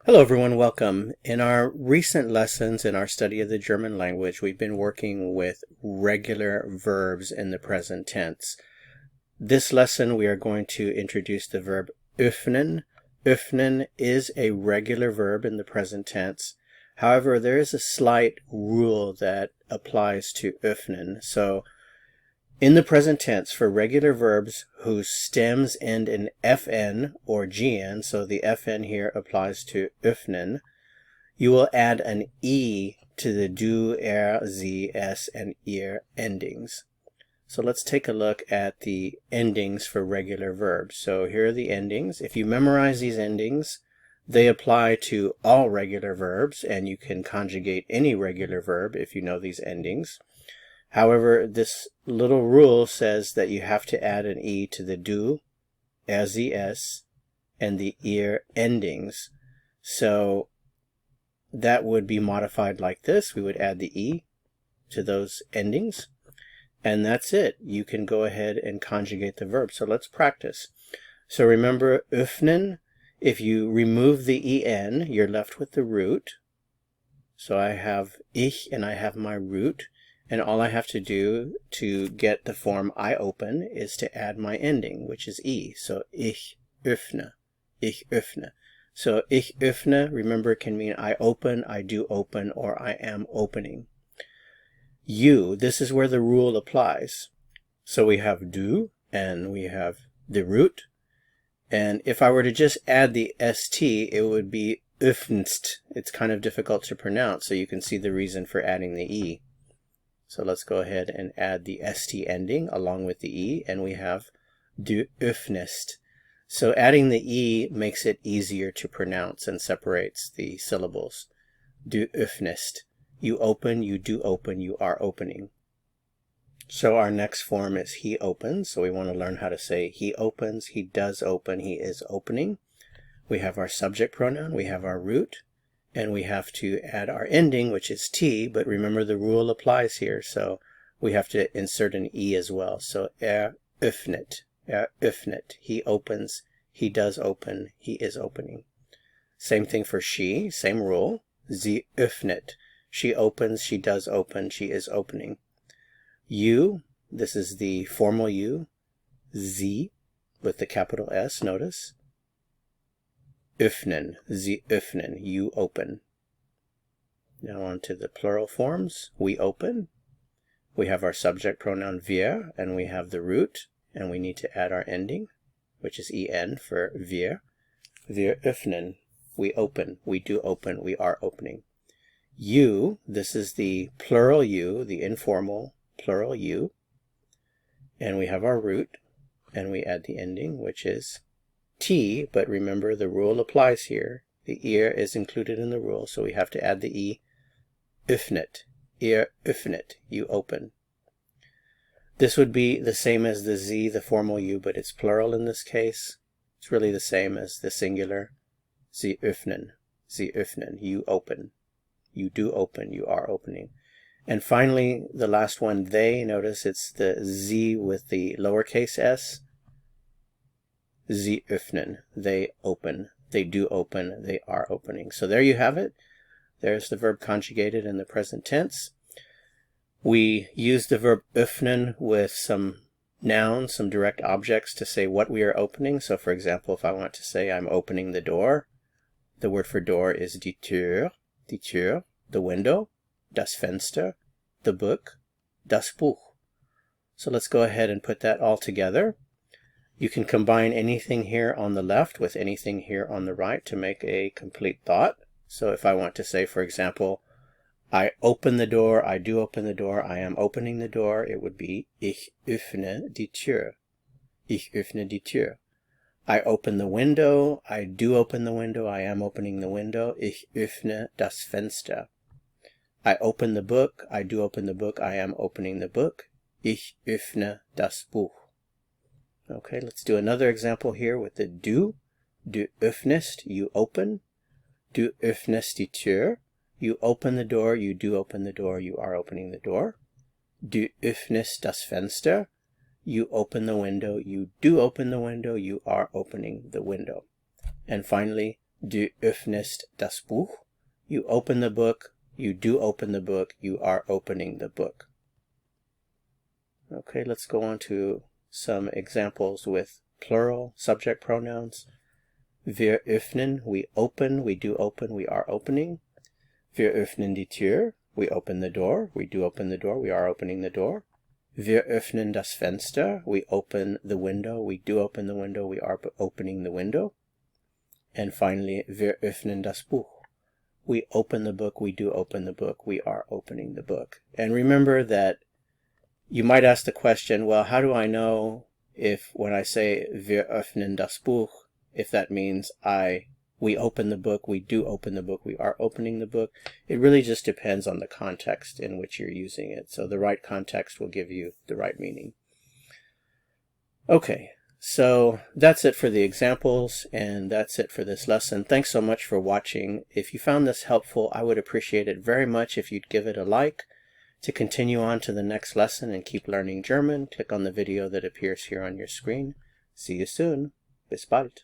Hello everyone, welcome. In our recent lessons in our study of the German language, we've been working with regular verbs in the present tense. This lesson we are going to introduce the verb öffnen. Öffnen is a regular verb in the present tense. However, there is a slight rule that applies to öffnen. So in the present tense, for regular verbs whose stems end in FN or GN, so the FN here applies to öffnen, you will add an E to the du, sie, es, and ihr endings. So let's take a look at the endings for regular verbs. So here are the endings. If you memorize these endings, they apply to all regular verbs, and you can conjugate any regular verb if you know these endings. However, this little rule says that you have to add an E to the du, sie, es, and the ihr endings. So that would be modified like this. We would add the E to those endings. And that's it. You can go ahead and conjugate the verb. So let's practice. So remember, öffnen, if you remove the en, you're left with the root. So I have ich and I have my root. And all I have to do to get the form I open is to add my ending, which is E. So ich öffne, ich öffne. So ich öffne, remember, can mean I open, I do open, or I am opening. You, this is where the rule applies. So we have du, and we have the root. And if I were to just add the st, it would be öffnst. It's kind of difficult to pronounce, so you can see the reason for adding the E. So let's go ahead and add the st ending along with the E, and we have du öffnest. So adding the E makes it easier to pronounce and separates the syllables. Du öffnest. You open, you do open, you are opening. So our next form is he opens. So we want to learn how to say he opens, he does open, he is opening. We have our subject pronoun, we have our root, and we have to add our ending, which is T, but remember the rule applies here, so we have to insert an E as well. So öffnet, he opens, he does open, he is opening. Same thing for she, same rule. Sie öffnet, she opens, she does open, she is opening. You, this is the formal you, sie, with the capital S, notice. Öffnen, sie öffnen, you open. Now on to the plural forms. We open. We have our subject pronoun wir, and we have the root, and we need to add our ending, which is en for wir. Wir öffnen, we open, we do open, we are opening. You, this is the plural you, the informal plural you, and we have our root, and we add the ending, which is T, but remember the rule applies here. The ear is included in the rule, so we have to add the E. Öffnet, ihr öffnet, you open. This would be the same as the Sie, the formal you, but it's plural in this case. It's really the same as the singular. Sie öffnen, you open. You do open, you are opening. And finally, the last one, they, notice it's the Sie with the lowercase s. Sie öffnen, they open, they do open, they are opening. So there you have it. There's the verb conjugated in the present tense. We use the verb öffnen with some nouns, some direct objects to say what we are opening. So for example, if I want to say I'm opening the door, the word for door is die Tür, the window, das Fenster, the book, das Buch. So let's go ahead and put that all together. You can combine anything here on the left with anything here on the right to make a complete thought. So if I want to say, for example, I open the door, I do open the door, I am opening the door, it would be ich öffne die Tür. Ich öffne die Tür. I open the window, I do open the window, I am opening the window, ich öffne das Fenster. I open the book, I do open the book, I am opening the book, ich öffne das Buch. Okay, let's do another example here with the du. Du öffnest, you open. Du öffnest die Tür. You open the door, you do open the door, you are opening the door. Du öffnest das Fenster. You open the window, you do open the window, you are opening the window. And finally, Du öffnest das Buch. You open the book. You do open the book. You are opening the book. Okay, let's go on to some examples with plural subject pronouns. Wir öffnen, we open, we do open, we are opening. Wir öffnen die Tür, we open the door, we do open the door, we are opening the door. Wir öffnen das Fenster, we open the window, we do open the window, we are opening the window. And finally, wir öffnen das Buch. We open the book, we do open the book, we are opening the book. And remember that you might ask the question, well, how do I know if when I say wir öffnen das Buch, if that means we open the book, we do open the book, we are opening the book? It really just depends on the context in which you're using it. So the right context will give you the right meaning. Okay, so that's it for the examples, and that's it for this lesson. Thanks so much for watching. If you found this helpful, I would appreciate it very much if you'd give it a like. To continue on to the next lesson and keep learning German, click on the video that appears here on your screen. See you soon. Bis bald.